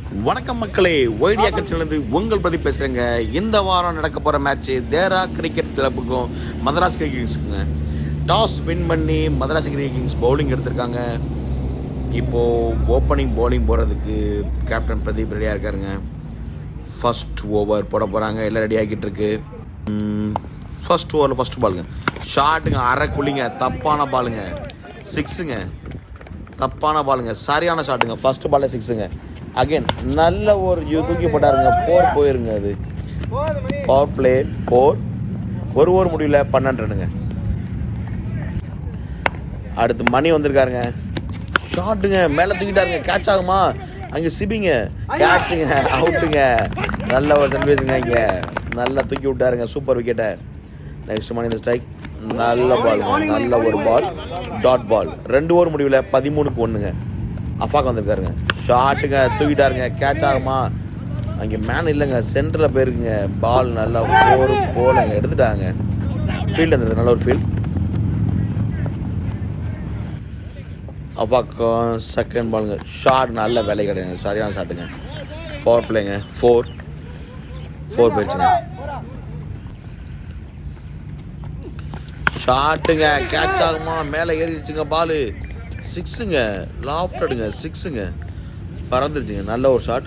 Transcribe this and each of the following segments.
வணக்கம் மக்களே, ஒய்டியா கட்சியிலேருந்து உங்கள் பற்றி பேசுகிறேங்க. இந்த வாரம் நடக்க போகிற மேட்ச்சு தேரா கிரிக்கெட் கிளப்புக்கும் மதராஸ் கிங்ஸுக்குங்க. டாஸ் வின் பண்ணி மதராஸ் கிங்ஸ் பவுலிங் எடுத்திருக்காங்க. இப்போது ஓப்பனிங் பவுலிங் போகிறதுக்கு கேப்டன் பிரதீப் ரெடியாக இருக்காருங்க. ஃபஸ்ட் ஓவர் போட போகிறாங்க. எல்லாம் ரெடி ஆகிட்டு இருக்கு. ஃபஸ்ட் ஓவரில் ஃபஸ்ட் பாலுங்க, ஷாட்டுங்க, அரைக்குள்ளிங்க, தப்பான பாலுங்க, சிக்ஸுங்க, தப்பான பாலுங்க, சரியான ஷாட்டுங்க. ஃபஸ்ட் பாலில் சிக்ஸுங்க. அகைன் நல்ல ஒரு தூக்கி போட்டாருங்க. 4 போயிருங்க. அது பவர் பிளே 4. ஒரு ஓவர் முடியல, 12 ரன்னுங்க. அடுத்து மணி வந்திருக்காருங்க. ஷாட்டுங்க, மேலே தூக்கிட்டாருங்க. கேட்ச் ஆகுமா? அங்கே சிபிங்க, கேட்சுங்க, அவுட்டுங்க. நல்ல ஒரு சர்வீஸுங்க. இங்கே நல்லா தூக்கி விட்டாருங்க. சூப்பர் விக்கெட்டை. நெக்ஸ்ட் மணி இந்த ஸ்ட்ரைக். நல்ல பாலுங்க, நல்ல ஒரு பால், டாட் பால். 2 ஓவர் முடிவில் 13க்கு 1ங்க. அஃபாக் வந்திருக்காருங்க. ஷாட்டுங்க, தூக்கிட்டாருங்க. கேட்ச் ஆகுமா? அங்கே மேன் இல்லைங்க, சென்டரில் போயிருக்குங்க. பால் நல்லா 4 போலங்க, எடுத்துட்டாங்க. ஃபீல்டு இருந்தது, நல்ல ஒரு ஃபீல்ட். அஃபாக் செகண்ட் பாலுங்க, ஷாட் நல்ல வேலை கிடையாது, சரியான ஷாட்டுங்க. பவர் பிளேங்க 4 போயிடுச்சுங்க. ஷாட்டுங்க, கேட்ச் ஆகுமா? மேலே ஏறிடுச்சுங்க. பாலு 6ங்க, லாஃப்டடுங்க, 6ங்க, பறந்துருச்சுங்க. நல்ல ஒரு ஷாட்.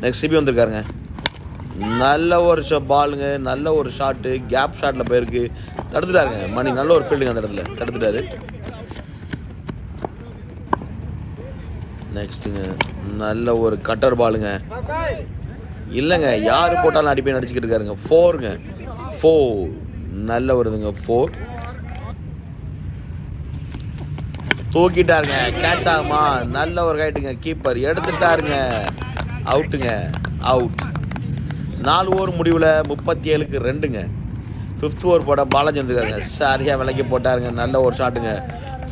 Next CP வந்திருக்காருங்க. நல்ல ஒரு பாலுங்க, நல்ல ஒரு ஷாட்டு. கேப் ஷாட்டில் போயிருக்கு, தடுத்துட்டாருங்க. மணி நல்ல ஒரு ஃபீல்டுங்க, அந்த இடத்துல தடுத்துட்டாரு. நெக்ஸ்ட்டுங்க நல்ல ஒரு கட்டர் பாலுங்க. இல்லைங்க, யார் போட்டாலும் அடிப்பேன் அடிச்சுக்கிட்டு இருக்காருங்க. 4ங்க, 4 நல்ல வருதுங்க. 4 தூக்கிட்டாருங்க. கேட்ச் ஆகுமா? நல்ல ஒரு கைட்டுங்க. கீப்பர் எடுத்துட்டாருங்க. அவுட்டுங்க, அவுட். 4 ஓவர் முடிவில் 37க்கு 2ங்க. 5th ஓவர் போட பாலாஜி வந்துருக்காருங்க. சரியாக விலைக்கு போட்டாருங்க. நல்ல ஒரு ஷாட்டுங்க.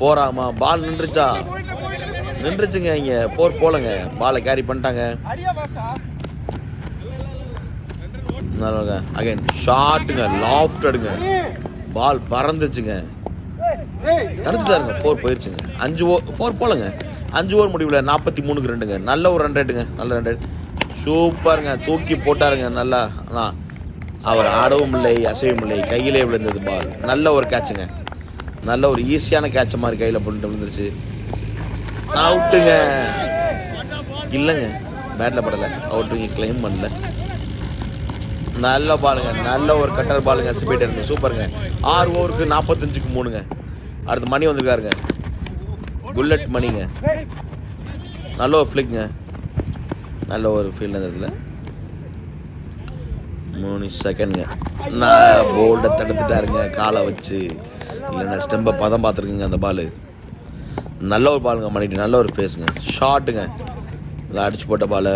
4 ஆகுமா? பால் நின்றுச்சா? நின்றுச்சுங்க. இங்கே 4 போலங்க. பாலை கேரி பண்ணிட்டாங்க. நல்லங்க. அகைன் ஷாட்டுங்க, லாஃப்ட் எடுங்க. பால் பறந்துச்சுங்க, தடுத்துட்டாருங்க. 4 போயிடுச்சுங்க. 4 போலங்க. 5 ஓவர் முடிவில் 43க்கு 2ங்க. நல்ல ஒரு ரன் ரேட்டுங்க, நல்ல ரன் ரேட். சூப்பருங்க, தூக்கி போட்டாருங்க. நல்லா. ஆனால் அவர் ஆடவும் இல்லை, அசையவும் இல்லை, கையிலே விழுந்தது பால். நல்ல ஒரு கேட்சுங்க, நல்ல ஒரு ஈஸியான கேட்ச மாதிரி கையில் போட்டு விழுந்துருச்சு. அவுட்டுங்க. இல்லைங்க, பேட்டில் படலை, அவுட்டுங்க, கிளைம் பண்ணல. நல்ல பாலுங்க, நல்ல ஒரு கட்டர் பாலுங்க. சிபிட்ட இருந்து சூப்பருங்க. 6 ஓவருக்கு 45க்கு 3ங்க. அடுத்து மணி வந்திருக்காருங்க. புல்லட் மணிங்க. நல்ல ஒரு ஃப்ளிக்ங்க, நல்ல ஒரு ஃபீல்டு. அந்த இடத்துல 3 செகண்ட்ங்க. நான் போல்டை தடுத்துட்டாருங்க காலை வச்சு. இல்லைன்னா ஸ்டெம்பை பதம் பார்த்துருக்குங்க அந்த பால். நல்ல ஒரு பாலுங்க. மணிட்டு நல்ல ஒரு ஃபேஸுங்க. ஷாட்டுங்க, நல்லா அடிச்சு போட்ட பாலை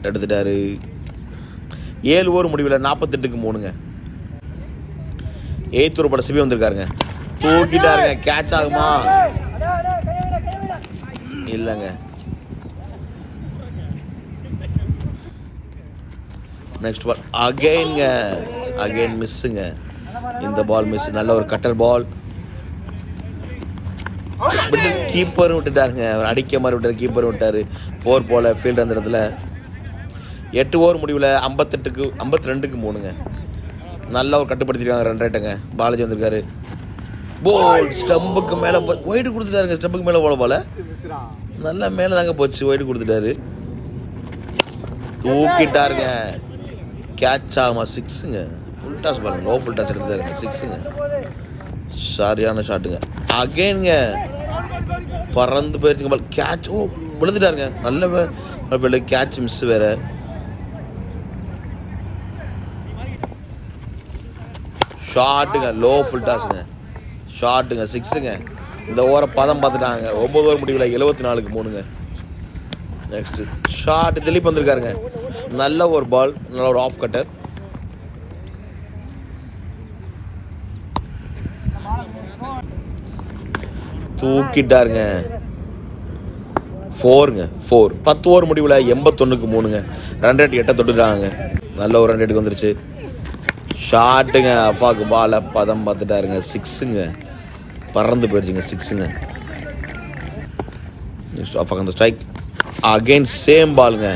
எடுத்துட்டாரு. 7 ஓவர் முடிவில் 48க்கு 3ங்க. 8th ஓவர் போட சிபி வந்திருக்காருங்க. தூக்கிட்டாருங்க. கேட்ச் ஆகுமா? இல்லைங்க. நெக்ஸ்ட் பால் அகைன்ங்க. அகைன் மிஸ்ஸுங்க. இந்த பால் மிஸ். நல்ல ஒரு கட்டர் பால். கீப்பரும் விட்டுட்டாருங்க. அடிக்க மாதிரி விட்டாரு, கீப்பரும் விட்டாரு. 4 போல ஃபீல்டு அந்த இடத்துல. 8 ஓவர் முடிவில் 52க்கு 3ங்க. நல்ல ஒரு கட்டுப்படுத்திருக்காங்க ரன் ரேட்டுங்க. பாலாஜி வந்திருக்காரு. போல் ஸ்டம்புக்கு மேலே ஒயிடு கொடுத்துட்டாருங்க. ஸ்டம்புக்கு மேலே போல போல நல்லா மேலே தாங்க போச்சு. ஒயிடு கொடுத்துட்டாரு. தூக்கிட்டாருங்க. கேட்ச் ஆகுமா? 6ங்க. ஃபுல் டாஸ் பாருங்க, லோ ஃபுல் டாஸ் எடுத்துட்டாருங்க. 6ங்க, சரியான ஷாட்டுங்க. அகைனுங்க, பறந்து போயிருச்சுங்க பால். கேட்ச், ஓ விழுந்துட்டாருங்க. நல்ல கேட்ச் மிஸ் வேற. ஷாட்டுங்க, லோ ஃபுல் டாஸுங்க. ஷாட்டுங்க, 6ங்க. இந்த ஓவரை பதம் பார்த்துட்டாங்க. 9 ஓவர் முடிவில் 74க்கு 3ங்க. Next shot. திலீப் வந்திருக்காருங்க. நல்ல ஒரு பால், நல்ல ஒரு ஆஃப் கட்டர். தூக்கிட்டாருங்க. 4ங்க, 4. 10 ஓவர் முடிவில் 81க்கு 3ங்க. Run rate 8 தொட்டுட்டாங்க. நல்ல ஒரு ரன் ரேட்டுக்கு வந்துருச்சு. ஷாட்டுங்க, அஃபாக்கு பாலை பதம் பார்த்துட்டாருங்க. 6ங்க, பறந்து போயிடுச்சுங்க. 6ங்க. அஃபாக் அந்த ஸ்ட்ரைக். அகைன் சேம் பாலுங்க,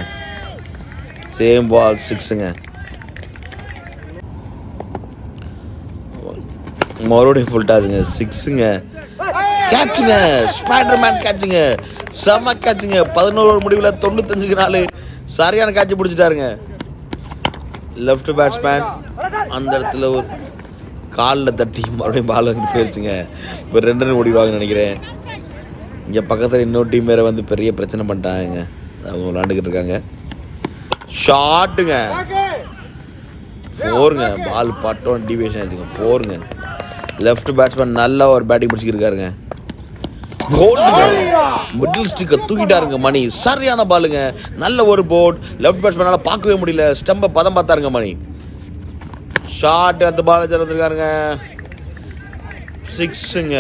சேம் பால் 6ங்க. மறுபடியும் ஃபுல் டாஸுங்க, 6ங்க. கேட்சுங்க, ஸ்பைடர்மேன் கேட்சுங்க, செம்ம கேட்சுங்க. 11 ஓவர் முடிவில் 95க்கு 4 சரியான கேட்ச் பிடிச்சிட்டாருங்க. லெஃப்ட் பேட்ஸ்மேன் அந்த இடத்துல ஒரு காலில் தட்டி மறுபடியும் பால் வந்து போயிடுச்சுங்க. இப்போ 2 ரன் ஓடிடுவாங்கன்னு நினைக்கிறேன். இங்கே பக்கத்தில் இன்னொரு டீம் வேறு வந்து பெரிய பிரச்சனை பண்ணிட்டாங்க, அவங்க விளாண்டுக்கிட்டு இருக்காங்க. ஷாட்டுங்க, 4ங்க. பால் பட்டம் டிவியேஷன் ஆச்சுங்க, 4ங்க. லெஃப்ட் பேட்ஸ்மேன் நல்ல ஒரு பேட்டிங் பிடிச்சிருக்காருங்க. போல்டுங்க, மிடில் ஸ்டிக்கை தூக்கிட்டாருங்க மணி. சரியான பாலுங்க, நல்ல ஒரு போர்ட். லெஃப்ட் பேட்ஸ்மேனால பார்க்கவே முடியல, ஸ்டம்பை பதம் பார்த்தாருங்க மணி. ஷாட் அந்த பால் திறந்துருக்காருங்க, 6ங்க.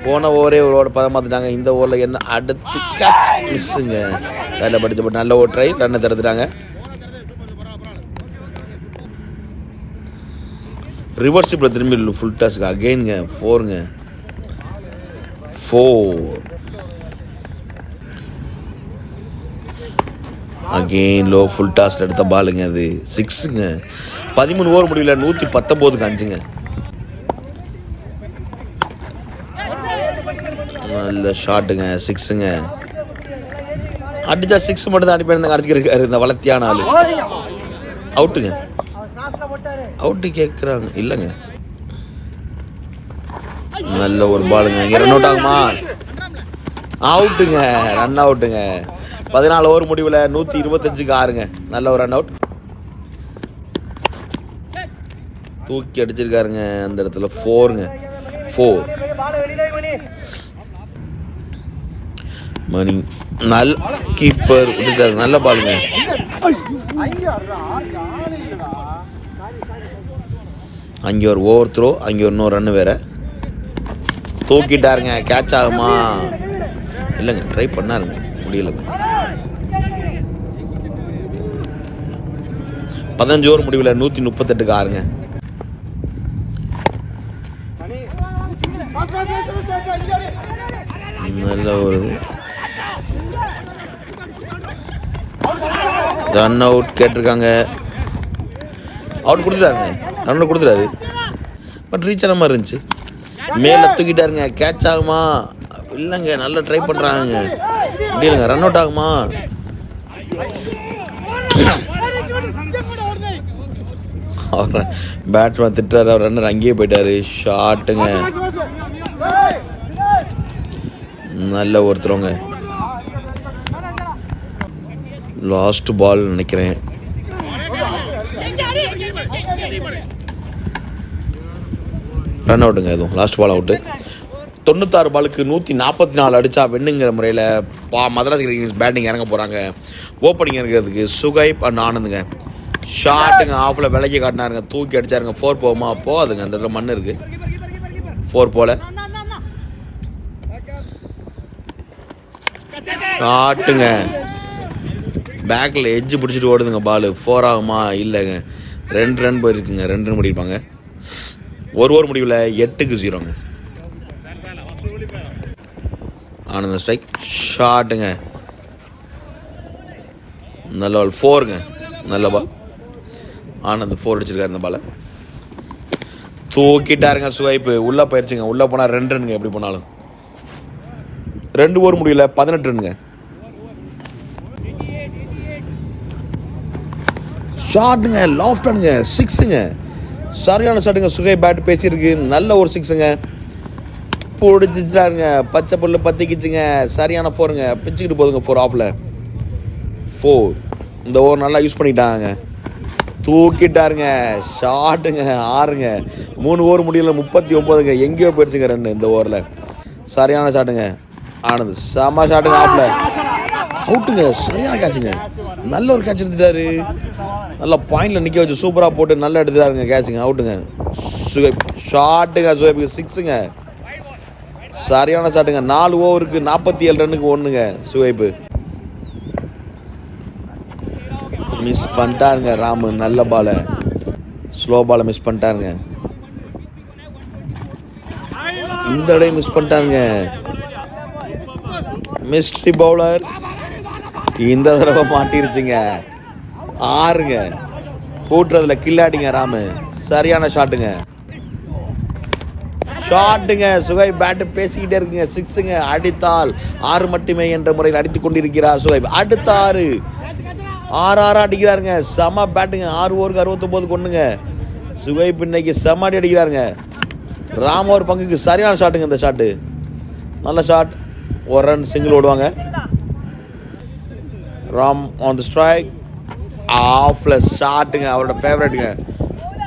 போன ஓவரே ஒரு ஓவர் பதம் பார்த்துட்டாங்க. இந்த ஓவரில் என்ன அடுத்து கேட்ச் மிஸ்ஸுங்க. வேலை படிச்சப்பட்டு நல்ல ஒரு ட்ரை, ரன்னை திறந்துட்டாங்க. ரிவர்ஸ் ட்ரிப்பில் திரும்பி ஃபுல் டாஸுக்கு அகெயின்ங்க, 4ங்க. 4 அகெயின் லோ ஃபுல் டாஸில் எடுத்த பாலுங்க, அது 6ங்க. 13 ஓவர் முடியல, 119க்கு 5ங்க. நல்ல ஷாட்டுங்க, 6ங்க. அடிச்சா 6 மட்டும் தான் அடிப்பேன் அடிச்சிருக்காரு இந்த வளர்த்தியான ஆளு. அவுட்டுங்க, அவுட்டு கேட்குறாங்க, இல்லைங்க. நல்ல ஒரு பாலுங்க, இங்கே ரன் அவுட் ஆகுமா? அவுட்டுங்க, ரன் அவுட்டுங்க. 14 ஓவர் முடிவில் 125க்கு 6ங்க. நல்ல ஒரு ரன் அவுட், தூக்கி அடிச்சிருக்காருங்க அந்த இடத்துல. 4ங்க, 4. மணி நல்ல கீப்பர் விட்டுட்டாரு, நல்ல பாலுங்க. அங்கே ஒரு ஓவர் த்ரோ, அங்கே ஒரு இன்னொரு ரன்னு வேற. தூக்கிட்டாருங்க, கேட்ச் ஆகுமா? இல்லைங்க, ட்ரை பண்ணாருங்க, முடியலைங்க. 15 ஓவர் முடிவில் 138க்கு 6ங்க. நல்ல ஒரு ரன் அவுட் கேட்டிருக்காங்க. அவுட் கொடுத்துட்டாருங்க, ரன் அவுட் கொடுத்துட்டாரு. பட் ரீச் ஆன மாதிரி இருந்துச்சு. மேலே தூக்கிட்டாருங்க, கேட்ச் ஆகுமா? இல்லைங்க, நல்லா ட்ரை பண்ணுறாங்க, முடியலைங்க. ரன் அவுட் ஆகுமா? அவர் பேட்ஸ்மேன் திட்டாரு, அவர் ரன்னர் அங்கேயே போயிட்டாரு. ஷாட்டுங்க, நல்ல ஒருத்தரவங்க. லாஸ்ட் பால் நினைக்கிறேன். ரன் அவுட்டுங்க, எதுவும் லாஸ்ட் பால் அவுட்டு. 96 பாலுக்கு 144 அடித்தா வெண்ணுங்கிற முறையில் மதராஸ் கிரிக்கெட்ஸ் பேட்டிங் இறங்க போகிறாங்க. ஓப்பனிங் இறங்கிறதுக்கு சுகைப் அண்ட் ஆனந்துங்க. ஷாட்டுங்க, ஆஃபில் விலைக்கு காட்டினாருங்க, தூக்கி அடித்தாருங்க. 4 போகுமா? போகாதுங்க, அந்த இடத்துல மண் இருக்குது. 4 போல. ஷாட்டுங்க, பேக்கில் எட்ஜு பிடிச்சிட்டு ஓடுதுங்க பால். 4 ஆகுமா? இல்லைங்க, 2 ரன் போயிருக்குங்க, 2 ரன் முடிப்பாங்க. ஒரு ஓவர் முடிவில் 8க்கு 0ங்க. ஆனந்த ஸ்ட்ரைக். ஷாட்டுங்க, நல்ல பால், 4ங்க. நல்ல பால், ஆனந்த் 4 அடிச்சிருக்காரு. இந்த பாலை தூக்கிட்டாருங்க சுவைப்பு. உள்ளே போயிடுச்சுங்க, உள்ளே போனால் 2 ரன்னுங்க. எப்படி போனாலும் 2 ஓவர் முடியல 18 ரன்னுங்க. ஷாட்டுங்க, லாஃப்டனுங்க, 6ங்க. சரியான ஷாட்டுங்க. சுகை பேட் பேசியிருக்கு, நல்ல ஒரு 6ங்க. பிடிச்சிட்டாருங்க, பச்சை புல்லு பற்றிக்கிச்சுங்க. சரியான 4ங்க, பிச்சுக்கிட்டு போதுங்க. 4 ஆஃபில் 4. இந்த ஓவர் நல்லா யூஸ் பண்ணிட்டாங்க, தூக்கிட்டாருங்க. ஷாட்டுங்க, 6ங்க. 3 ஓவர் முடியல 39ங்க. எங்கேயோ போயிடுச்சுங்க ரன்னு இந்த ஓவரில். சரியான ஷாட்டுங்க. ஆனந்த் செம்ம ஷாட்டுங்க, ஆஃபில் அவுட்டுங்க. சரியான கேட்சுங்க, நல்ல ஒரு கேட்ச் எடுத்துட்டாரு. நல்லா பாயிண்டில் நிற்க வச்சு சூப்பராக போட்டு நல்லா எடுத்துட்டாருங்க கேட்சுங்க. அவுட்டுங்க. சுகைப் ஷாட்டுங்க, சுகைப்புக்கு 6ங்க. சரியான ஷாட்டுங்க. 4 ஓவருக்கு 47 ரன்னுக்கு 1ங்க. சுகைப்பு மிஸ் பண்ணிட்டாருங்க. ராமு நல்ல பாலை, ஸ்லோ பாலை மிஸ் பண்ணிட்டாருங்க. இந்த இடையே மிஸ் பண்ணிட்டாருங்க. மிஸ்ட்ரி பவுலர் இந்த தடவை மாட்டிருச்சுங்க. 6ங்க. கூட்டுறதுல கில்லாடிங்க ராமு. சரியான ஷாட்டுங்க. சுகை பேட்டு பேசிக்கிட்டே இருக்குங்க. 6ங்க. அடித்தால் 6 மட்டுமே என்ற முறையில் அடித்து கொண்டிருக்கிறார் சுகை. அடுத்த 6 அடிக்கிறாருங்க. செம பேட்டுங்க. 6 ஓவருக்கு 69 கொண்டுங்க. சுகை இன்னைக்கு செம அடி அடிக்கிறாருங்க. ராம் ஒரு பங்குக்கு சரியான ஷாட்டுங்க. இந்த ஷாட்டு நல்ல ஷாட். ஒரு ரன் சிங்கிள் ஓடுவாங்க. Ram on the strike. ஆஃப்லெஸ் ஷாட்டுங்க. அவரோட ஃபேவரட்டுங்க.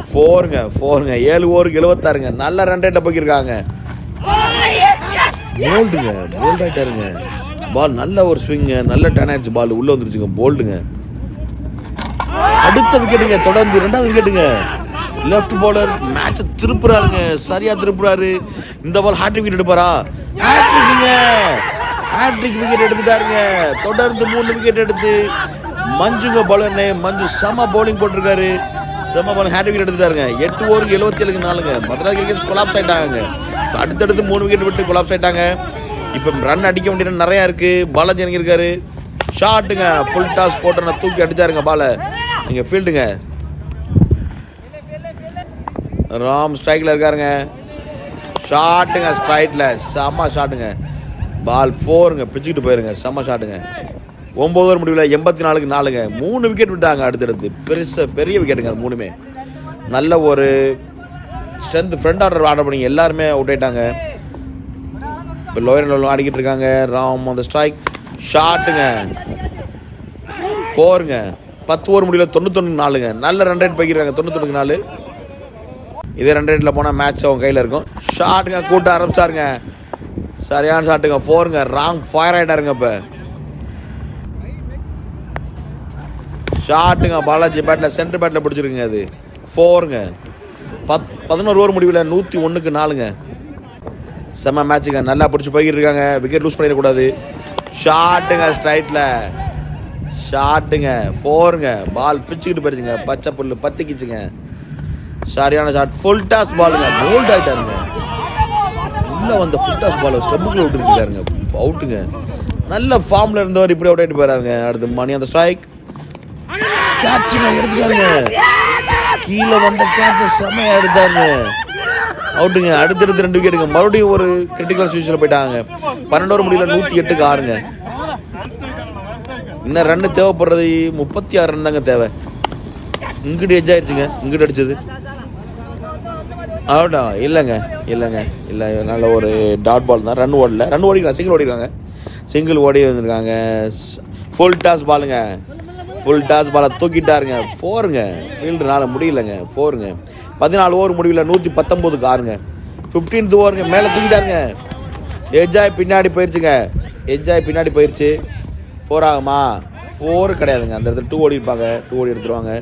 4ங்க. 7 ஓவருக்கு 76ங்க. நல்ல ரன் ரேட்டை போய்க்கிருக்காங்க. போல்டுங்க. போல்ட் ஆகிட்டாருங்க. பால் நல்ல ஒரு ஸ்விங்கு. நல்ல டர்ன் ஆயிடுச்சு. பால் உள்ளே வந்துருச்சுங்க. போல்டுங்க. அடுத்த விக்கெட்டுங்க. தொடர்ந்து 2வது விக்கெட்டுங்க. லெஃப்ட் பவுலர் மேட்சை திருப்புறாருங்க. சரியா திருப்புறாரு. இந்த பால் ஹேட்ரிக் விக்கெட் எடுப்பாரா? ஹேட்ரிக் விக்கெட் எடுத்துட்டாருங்க. தொடர்ந்து 3 விக்கெட் எடுத்து மஞ்சுங்க பவுலர்னே. மஞ்சு செம பவுலிங் போட்டிருக்காரு. செம பால் ஹேட்ரிக் விக்கெட் எடுத்துட்டாருங்க. 8 ஓவருக்கு 77க்கு 4ங்க. மதராஸ் கிரிக்கெட்ஸ் கொலாப்ஸ் ஆகிட்டாங்க. அடுத்தடுத்து 3 விக்கெட் விட்டு கொலாப்ஸ் ஆகிட்டாங்க. இப்போ ரன் அடிக்க வேண்டிய நிறையா இருக்குது. பாலாஜி இறங்கியிருக்காரு. ஷாட்டுங்க. ஃபுல் டாஸ் போட்டு தூக்கி அடிச்சாருங்க பாலை. இங்கே ஃபீல்டுங்க. ராம் ஸ்ட்ரைக்கில் இருக்காருங்க. ஷாட்டுங்க. ஸ்ட்ரைட்டில் செம்ம ஷாட்டுங்க. பால் 4ங்க. பிச்சுக்கிட்டு போயிருங்க. செம்ம ஷாட்டுங்க. 9 ஓவர் முடிவில் 84க்கு 4ங்க. 3 விக்கெட் விட்டாங்க அடுத்தடுத்து. பெரிய விக்கெட்டுங்க அது 3மே. நல்ல ஒரு ஸ்ட்ரென்த் ஃப்ரண்ட் ஆர்டர் ஆர்டர் பண்ணி எல்லாருமே அவுட் ஆகிட்டாங்க. இப்போ லோயர் லெவலில் ஆடிக்கிட்டு இருக்காங்க. ராம் அந்த ஸ்ட்ரைக். ஷாட்டுங்க. 4ங்க. 10 ஓவர் முடிவில் 91க்கு 4ங்க. நல்ல ரன் ரேட் போய்க்கிறாங்க. 91க்கு 4. இதே ரன் ரேட்டில் போனால் மேட்ச் அவங்க கையில் இருக்கும். ஷாட்டுங்க. கூட்ட ஆரம்பிச்சாருங்க. சரியான ஷாட்டுங்க. 4ங்க. ராங் ஃபயர் ஆகிட்டாருங்க. இப்போ ஷாட்டுங்க. பாலாஜி பேட்டில் சென்டர் பேட்டில் பிடிச்சிருக்குங்க. அது 4ங்க. 11 ஓவர் முடிவில் 101க்கு 4ங்க. செம்ம மேட்சுங்க. நல்லா பிடிச்சி போய்கிட்டு இருக்காங்க. விக்கெட் லூஸ் பண்ணிடக்கூடாது. ஷாட்டுங்க. ஸ்ட்ரைட்டில் ஷாட்டுங்க. 4ங்க. பால் பிச்சுக்கிட்டு போயிடுச்சுங்க. பச்சை புல் பத்திக்கிச்சுங்க. சரியான ஷாட். ஃபுல் டாஸ் பாலுங்க. போல்ட் ஆகிட்டாருங்க. உள்ளே வந்த ஃபுல் டாஸ் பால் ஸ்டெம்புக்குள்ள விட்டுருக்காருங்க. அவுட்டுங்க. நல்ல ஃபார்மில் இருந்தவர் இப்படி அவுட் ஆகிட்டு போயிடாருங்க. அடுத்து மணி அந்த ஸ்ட்ரைக். கேட்சுங்க. எடுத்துட்டாருங்க. கீழே வந்த கேட்சை செம்மையா எடுத்தாருங்க. அவுட்டுங்க. அடுத்தடுத்து 2 விக்கெட்டுங்க. மறுபடியும் ஒரு கிரிட்டிக்கல் சுச்சுவேஷனில் போயிட்டாங்க. 12 ஓவர் முடியல 108க்கு 6ங்க. இன்னும் ரன்னு தேவைப்படுறது 36 ரன் தாங்க தேவை. இங்கிட்டு எட்ஜ் ஆயிடுச்சுங்க. இங்கிட்டு அடிச்சது அவுட்டா? இல்லைங்க. இல்லை நல்ல ஒரு டாட் பால் தான். ரன் ஓடிக்கிறாங்க. சிங்கிள் ஓடி வந்துருக்காங்க. ஃபுல் டாஸ் பாலுங்க. ஃபுல் டாஸ் பாலை தூக்கிட்டாருங்க. 4ங்க. ஃபீல்டுனால முடியலங்க. 4ங்க. 14 ஓவர் முடிவில் 119க்கு 6ங்க. 15th ஓவருங்க. மேலே தூக்கிட்டாருங்க. எஜ்ஜாய் பின்னாடி போயிடுச்சு. 4 ஆகுமா? 4 கிடையாதுங்க. அந்த இடத்துல 2 ஓடி இருப்பாங்க. 2 ஓடி எடுத்துருவாங்க.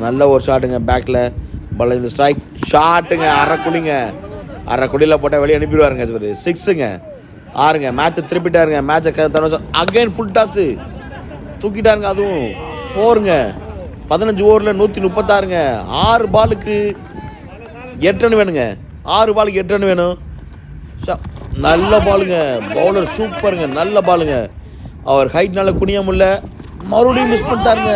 நல்ல ஒரு ஷாட்டுங்க. பேக்கில் பால் இந்த ஸ்ட்ரைக். ஷாட்டுங்க. அரைக்குழியில் போட்டால் வெளியே அனுப்பிடுவாருங்க. 6ங்க. 6ங்க. மேட்சை திருப்பிட்டாருங்க. மேட்சை அகைன் ஃபுல் டாஸு தூக்கிட்டாருங்க. அதுவும் 4ங்க. 15 ஓவரில் 136ங்க. 6 பாலுக்கு 8 ரன் வேணுங்க. 6 பாலுக்கு 8 ரன் வேணும். நல்ல பாலுங்க. பவுலர் சூப்பருங்க. நல்ல பாலுங்க. அவர் ஹைட்னால குனிய முடியல. மறுபடியும் மிஸ் பண்ணிட்டாருங்க.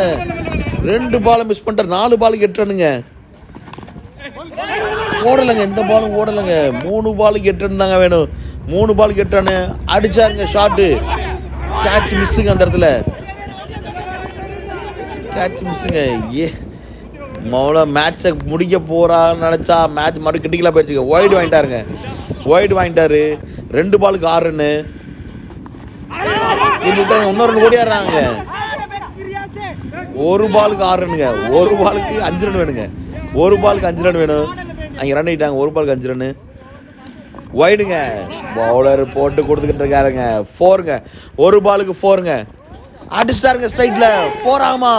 2 பாலை மிஸ் பண்ணிட்டார். 4 பாலுக்கு 8 ரன்னுங்க. ஓடலைங்க. இந்த பாலும் ஓடலைங்க. 3 பாலுக்கு 8 ரன் தாங்க வேணும். 3 பாலுக்கு 8 ரன்னு அடிச்சாருங்க. ஷாட்டு. கேட்ச் மிஸ்ஸுங்க. அந்த இடத்துல கேட்ச் மிஸ்ஸுங்க. மேட்சை முடிக்க போறான்னு நினச்சா மேட்ச் மறுபடியும் கிரிட்டிக்கலாக போயிடுச்சுங்க. ஒயிட் வாங்கிட்டாரு. 2 பாலுக்கு 6 ரன்னு. இன்னொரு ரன் ஓடியாடுறாங்க. 1 பாலுக்கு 6 ரன்னுங்க. 1 பாலுக்கு 5 ரன் வேணுங்க. 1 பாலுக்கு 5 ரன் வேணும். அங்கே ரன் ஆகிட்டாங்க. 1 பாலுக்கு 5 ரன்னு. ஒயிடுங்க. பவுலர் போட்டு கொடுத்துக்கிட்டு இருக்காருங்க. 4ங்க. 1 பாலுக்கு 4ங்க. அடிச்சிட்டாருங்க. ஸ்ட்ரைட்டில் 4 ஆகுமா?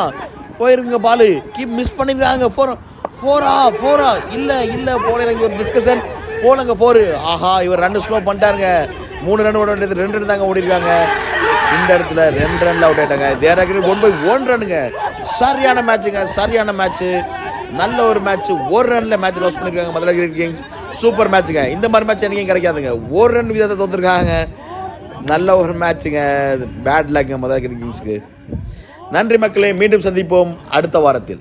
போயிருங்க. பாலு கீப் மிஸ் பண்ணிருக்காங்க. 4 இல்லை போல. இங்கே ஒரு டிஸ்கஷன் போலங்க. 4. ஆஹா, இவர் ரன் ஸ்லோ பண்ணிட்டாருங்க. 3 ரன் ஓட வேண்டியது 2 ரன் தாங்க ஓடிருக்காங்க. இந்த இடத்துல 2 ரன்ல அவுட் ஆயிட்டாங்க. தேராகிரி 1/1 ரன்னுங்க. சரியான மேட்ச்சு. நல்ல ஒரு மேட்ச். 1 ரன்ல மேட்ச் லாஸ் பண்ணிருக்காங்க மதுரை கிரிக்கெட் கிங்ஸ். சூப்பர் மேட்சுங்க. இந்த மாதிரி மேட்ச் எங்கேயும் கிடைக்காதுங்க. 1 ரன் விதத்தை தோத்துருக்காங்க. நல்ல ஒரு மேட்சுங்க. பேட் லக்குங்க மதராஸ் கிங்ஸ்க்கு. நன்றி மக்களே, மீண்டும் சந்திப்போம் அடுத்த வாரத்தில்.